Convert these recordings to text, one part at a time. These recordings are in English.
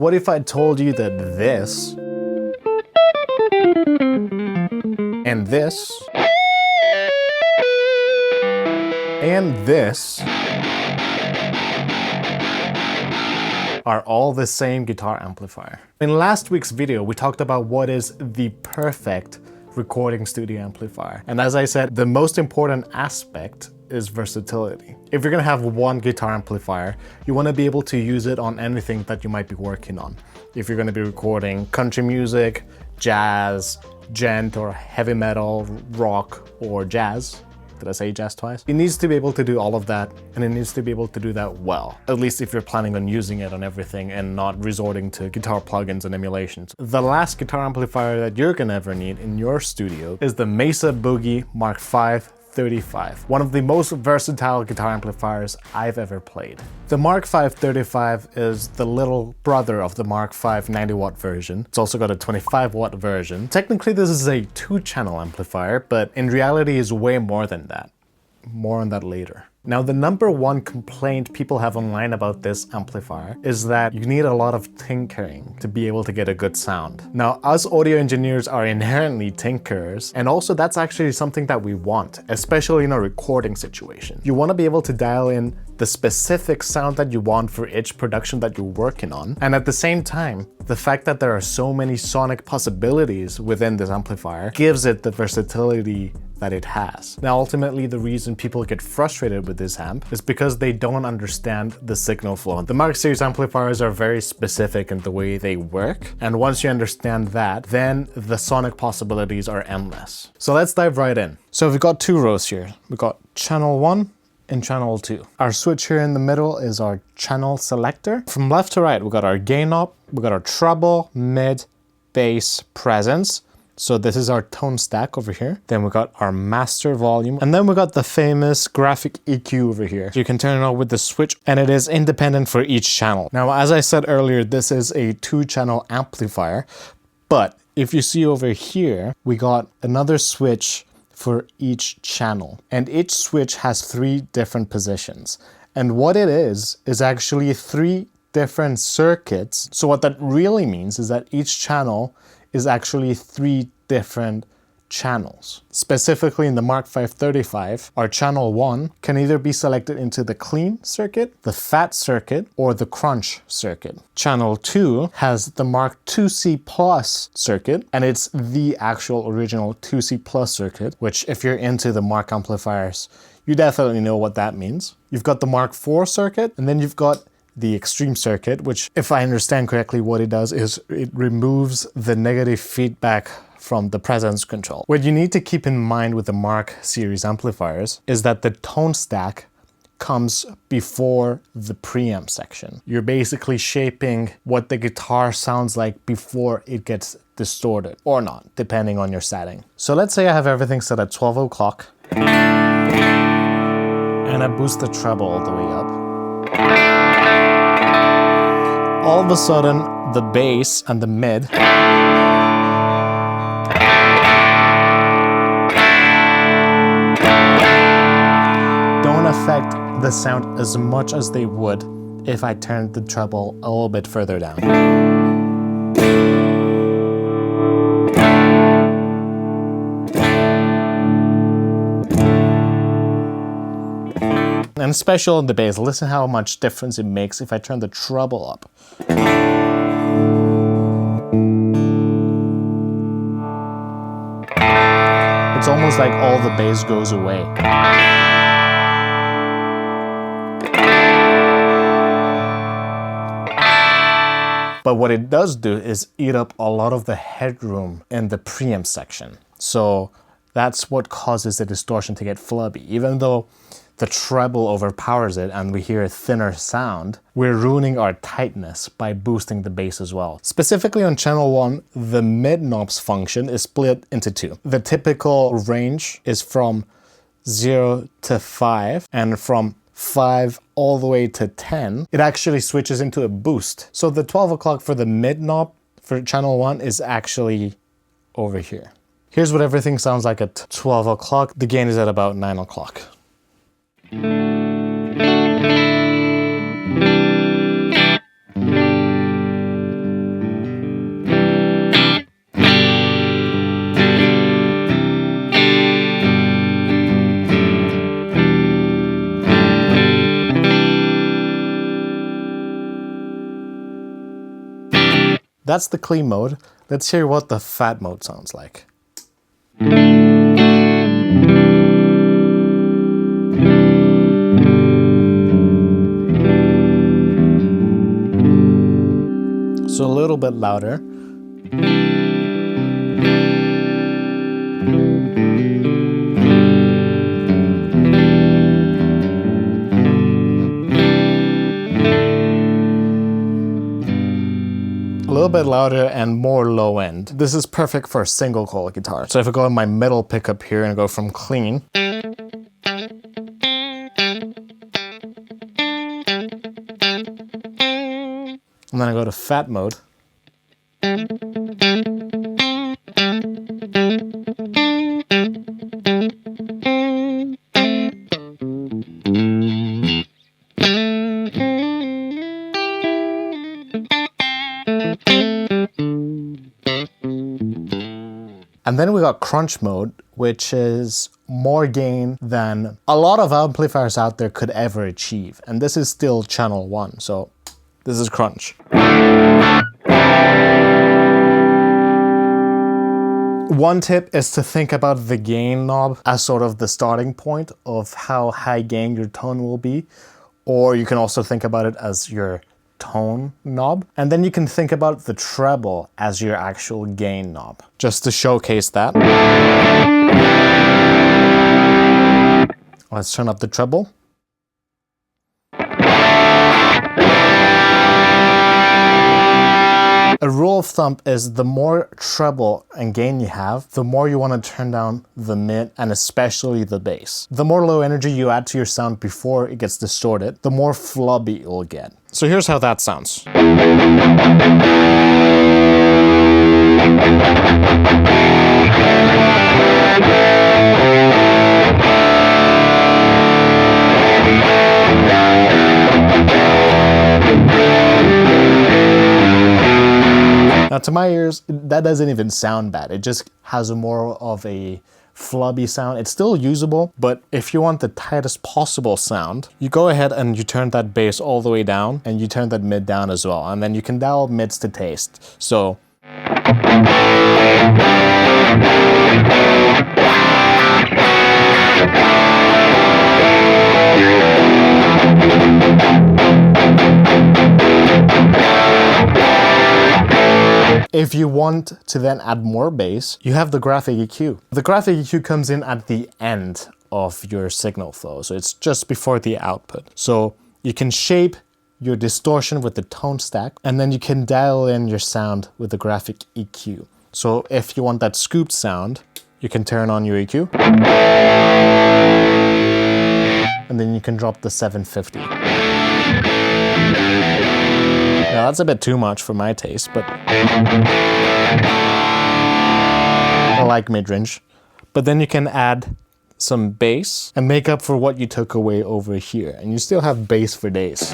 What if I told you that this and this and this are all the same guitar amplifier? In last week's video, we talked about what is the perfect recording studio amplifier. And as I said, the most important aspect is versatility. If you're gonna have one guitar amplifier, you wanna be able to use it on anything that you might be working on. If you're gonna be recording country music, jazz, gent or heavy metal, rock, or jazz. Did I say jazz twice? It needs to be able to do all of that, and it needs to be able to do that well. At least if you're planning on using it on everything and not resorting to guitar plugins and emulations. The last guitar amplifier that you're gonna ever need in your studio is the Mesa Boogie Mark V 35, one of the most versatile guitar amplifiers I've ever played. The Mark V 35 is the little brother of the Mark V 90-watt version. It's also got a 25-watt version. Technically, this is a 2-channel amplifier, but in reality is way more than that. More on that later. Now, the number one complaint people have online about this amplifier is that you need a lot of tinkering to be able to get a good sound. Now, us audio engineers are inherently tinkerers, and also that's actually something that we want, especially in a recording situation. You want to be able to dial in the specific sound that you want for each production that you're working on, and at the same time, the fact that there are so many sonic possibilities within this amplifier gives it the versatility that it has. Now, ultimately, the reason people get frustrated with this amp is because they don't understand the signal flow. The Mark series amplifiers are very specific in the way they work, and once you understand that, then the sonic possibilities are endless. So let's dive right in. So we've got two rows here. We've got channel 1 and channel 2. Our switch here in the middle is our channel selector. From left to right, we've got our gain knob, we've got our treble, mid, bass, presence. So this is our tone stack over here. Then we got our master volume. And then we got the famous graphic EQ over here. So you can turn it on with the switch, and it is independent for each channel. Now, as I said earlier, this is a 2-channel amplifier. But if you see over here, we got another switch for each channel. And each switch has 3 different positions. And what it is actually 3 different circuits. So what that really means is that each channel is actually 3 different channels. Specifically in the Mark V 35, our channel 1 can either be selected into the clean circuit, the fat circuit, or the crunch circuit. Channel 2 has the Mark IIc Plus circuit, and it's the actual original 2C Plus circuit, which if you're into the Mark amplifiers, you definitely know what that means. You've got the Mark IV circuit, and then you've got the extreme circuit, which, if I understand correctly, what it does is it removes the negative feedback from the presence control. What you need to keep in mind with the Mark series amplifiers is that the tone stack comes before the preamp section. You're basically shaping what the guitar sounds like before it gets distorted, or not, depending on your setting. So let's say I have everything set at 12 o'clock, and I boost the treble all the way up. All of a sudden, the bass and the mid don't affect the sound as much as they would if I turned the treble a little bit further down. And special in the bass, listen how much difference it makes if I turn the treble up. It's almost like all the bass goes away. But what it does do is eat up a lot of the headroom in the preamp section. So that's what causes the distortion to get flubby. Even though the treble overpowers it and we hear a thinner sound, we're ruining our tightness by boosting the bass as well. Specifically on channel 1, the mid knobs function is split into 2. The typical range is from 0 to 5, and from 5 all the way to 10, it actually switches into a boost. So the 12 o'clock for the mid knob for channel 1 is actually over here. Here's what everything sounds like at 12 o'clock. The gain is at about 9 o'clock. That's the clean mode. Let's hear what the fat mode sounds like. So a little bit louder. A little bit louder and more low end. This is perfect for a single coil guitar. So if I go in my middle pickup here and go from clean, and then I go to fat mode. And then we got crunch mode, which is more gain than a lot of amplifiers out there could ever achieve. And this is still channel 1, so this is crunch. One tip is to think about the gain knob as sort of the starting point of how high gain your tone will be. Or you can also think about it as your tone knob. And then you can think about the treble as your actual gain knob, just to showcase that. Let's turn up the treble. A rule of thumb is the more treble and gain you have, the more you want to turn down the mid and especially the bass. The more low energy you add to your sound before it gets distorted, the more flubby you'll get. So here's how that sounds. Now to my ears, that doesn't even sound bad. It just has a more of a flubby sound. It's still usable, but if you want the tightest possible sound, you go ahead and you turn that bass all the way down and you turn that mid down as well. And then you can dial mids to taste. So if you want to then add more bass, you have the graphic EQ. The graphic EQ comes in at the end of your signal flow, so it's just before the output. So you can shape your distortion with the tone stack, and then you can dial in your sound with the graphic EQ. So if you want that scooped sound, you can turn on your EQ. And then you can drop the 750. Now that's a bit too much for my taste, but I like mid-range. But then you can add some bass and make up for what you took away over here, and you still have bass for days.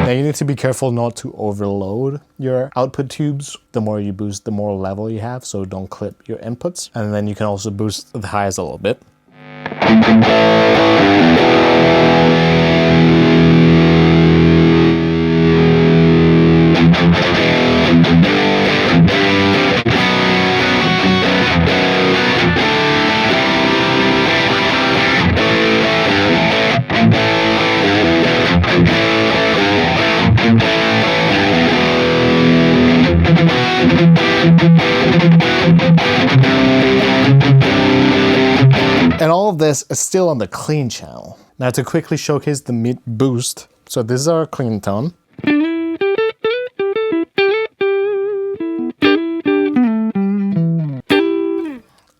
Now you need to be careful not to overload your output tubes. The more you boost, the more level you have, so don't clip your inputs. And then you can also boost the highs a little bit. And all of this is still on the clean channel. Now to quickly showcase the mid boost. So this is our clean tone.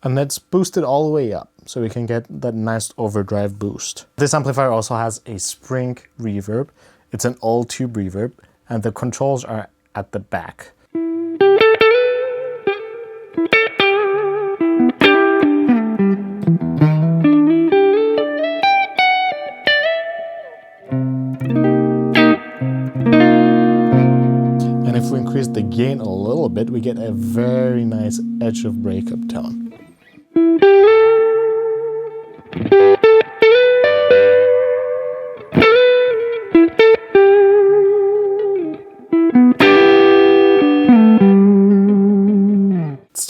And let's boost it all the way up so we can get that nice overdrive boost. This amplifier also has a spring reverb. It's an all tube reverb, and the controls are at the back. And if we increase the gain a little bit, we get a very nice edge of breakup tone.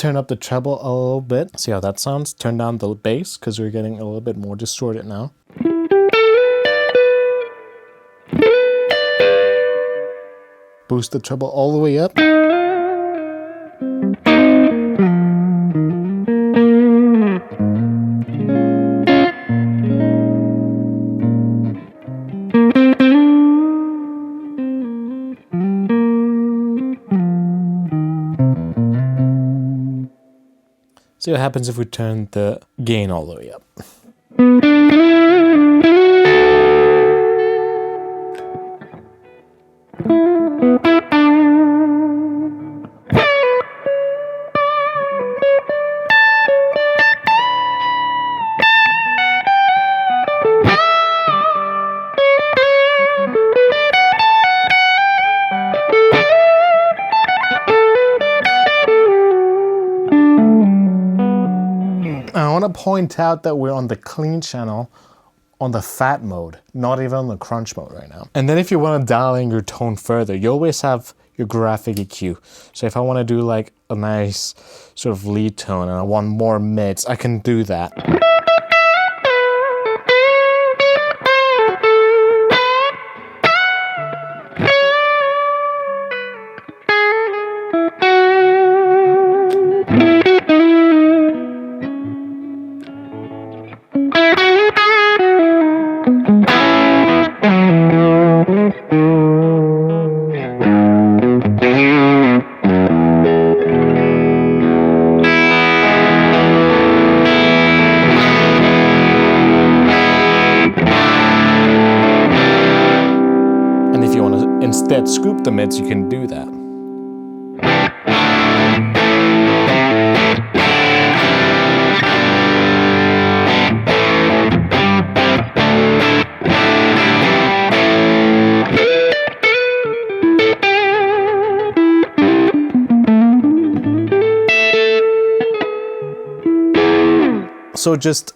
turn up the treble a little bit. See how that sounds? Turn down the bass because we're getting a little bit more distorted now. Boost the treble all the way up. See what happens if we turn the gain all the way up. I want to point out that we're on the clean channel on the fat mode, not even on the crunch mode right now. And then if you want to dial in your tone further, you always have your graphic EQ. So if I want to do like a nice sort of lead tone and I want more mids, I can do that. Instead, scoop the mids, you can do that. So just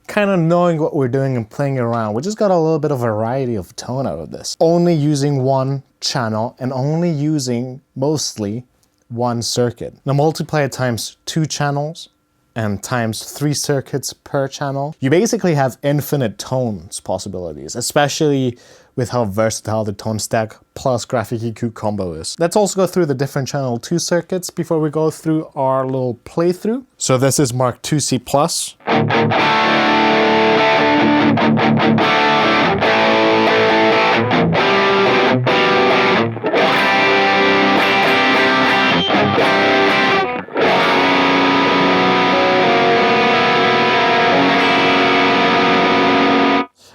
kind of knowing what we're doing and playing around, we just got a little bit of variety of tone out of this. Only using one channel and only using mostly one circuit. Now multiply it times 2 channels and times 3 circuits per channel. You basically have infinite tones possibilities, especially with how versatile the tone stack plus graphic EQ combo is. Let's also go through the different channel 2 circuits before we go through our little playthrough. So this is Mark IIc Plus.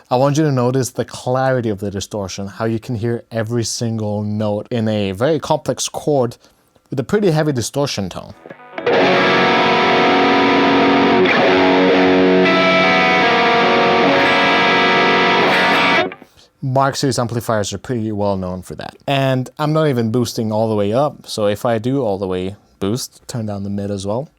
I want you to notice the clarity of the distortion, how you can hear every single note in a very complex chord with a pretty heavy distortion tone. Mark series amplifiers are pretty well known for that. And I'm not even boosting all the way up, so if I do all the way boost, turn down the mid as well.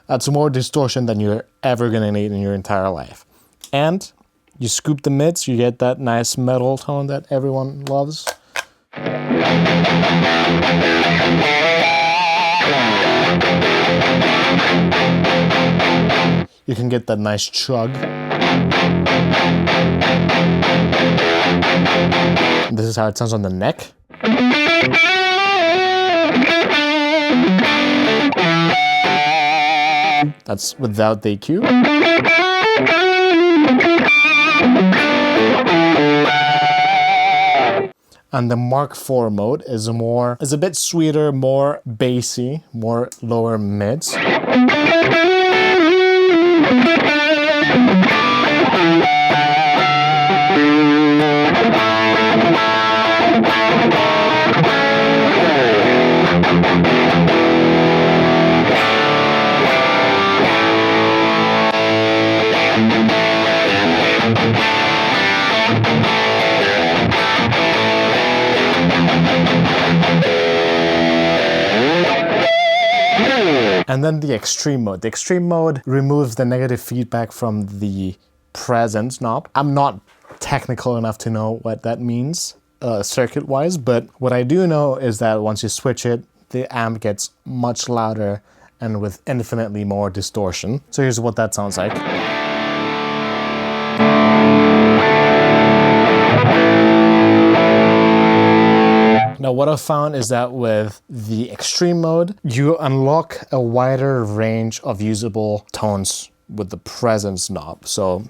That's more distortion than you're ever gonna need in your entire life. And you scoop the mids, you get that nice metal tone that everyone loves. You can get that nice chug. This is how it sounds on the neck. That's without the EQ. And the Mark IV mode is a bit sweeter, more bassy, more lower mids. And then the extreme mode. The extreme mode removes the negative feedback from the presence knob. I'm not technical enough to know what that means circuit-wise, but what I do know is that once you switch it, the amp gets much louder and with infinitely more distortion. So here's what that sounds like. Now what I've found is that with the extreme mode, you unlock a wider range of usable tones with the presence knob. So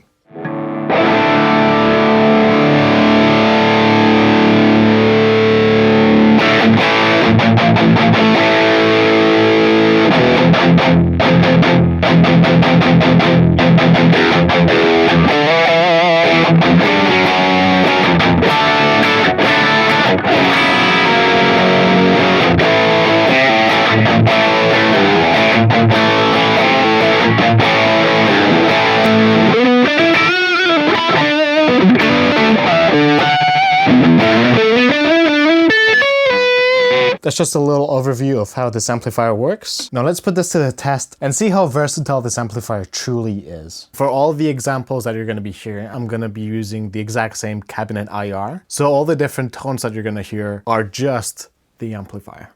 that's just a little overview of how this amplifier works. Now let's put this to the test and see how versatile this amplifier truly is. For all the examples that you're going to be hearing, I'm going to be using the exact same cabinet IR. So all the different tones that you're going to hear are just the amplifier.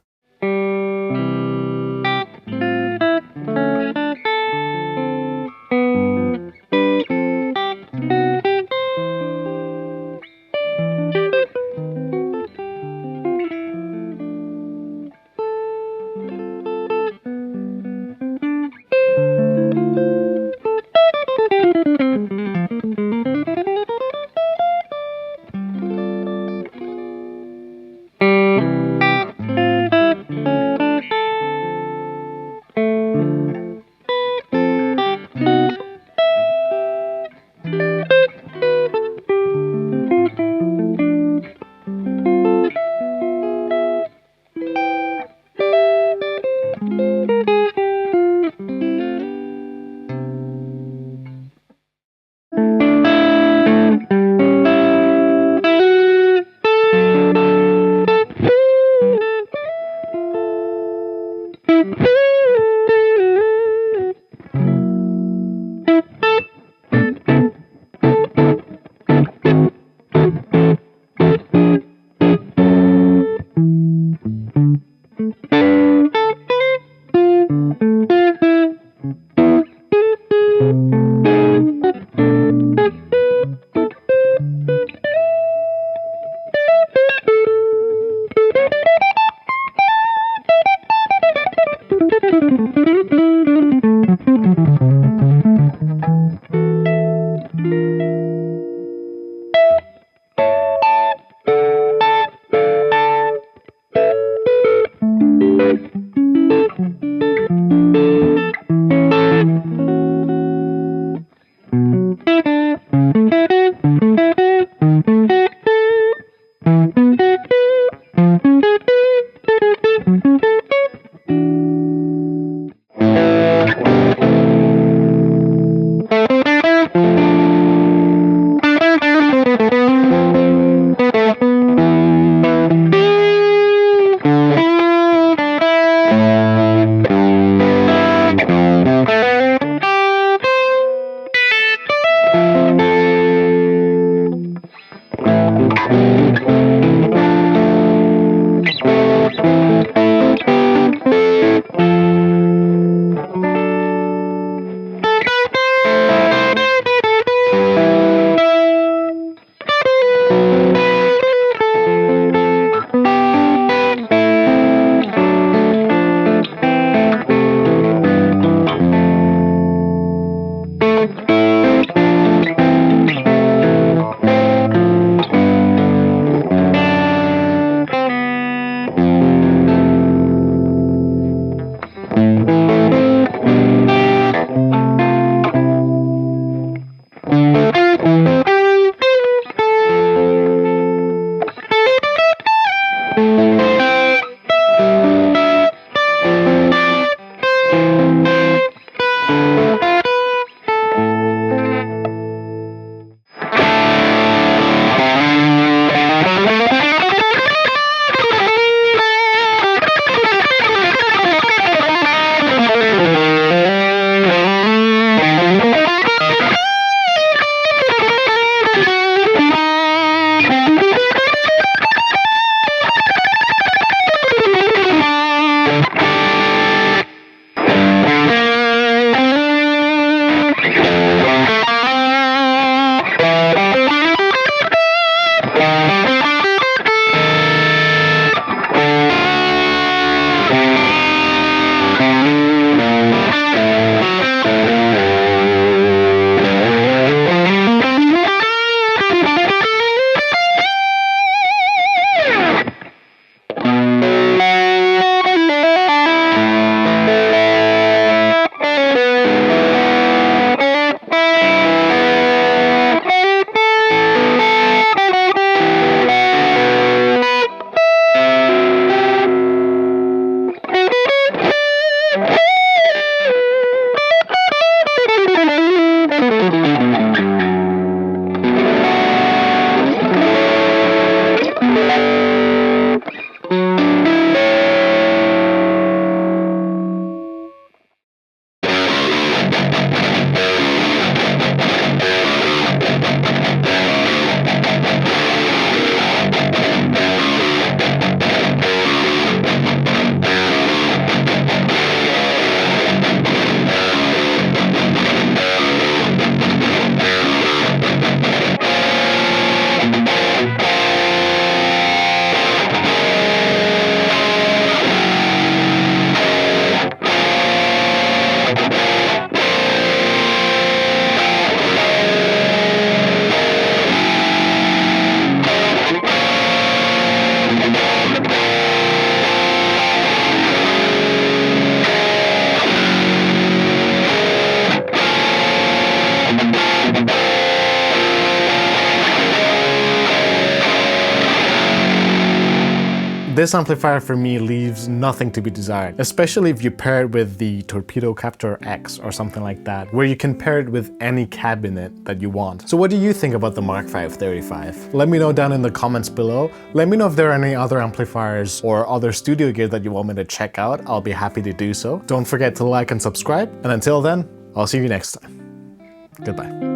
this amplifier for me leaves nothing to be desired, especially if you pair it with the Torpedo Captor X or something like that, where you can pair it with any cabinet that you want. So what do you think about the Mark V 35? Let me know down in the comments below. Let me know if there are any other amplifiers or other studio gear that you want me to check out. I'll be happy to do so. Don't forget to like and subscribe, and until then, I'll see you next time. Goodbye.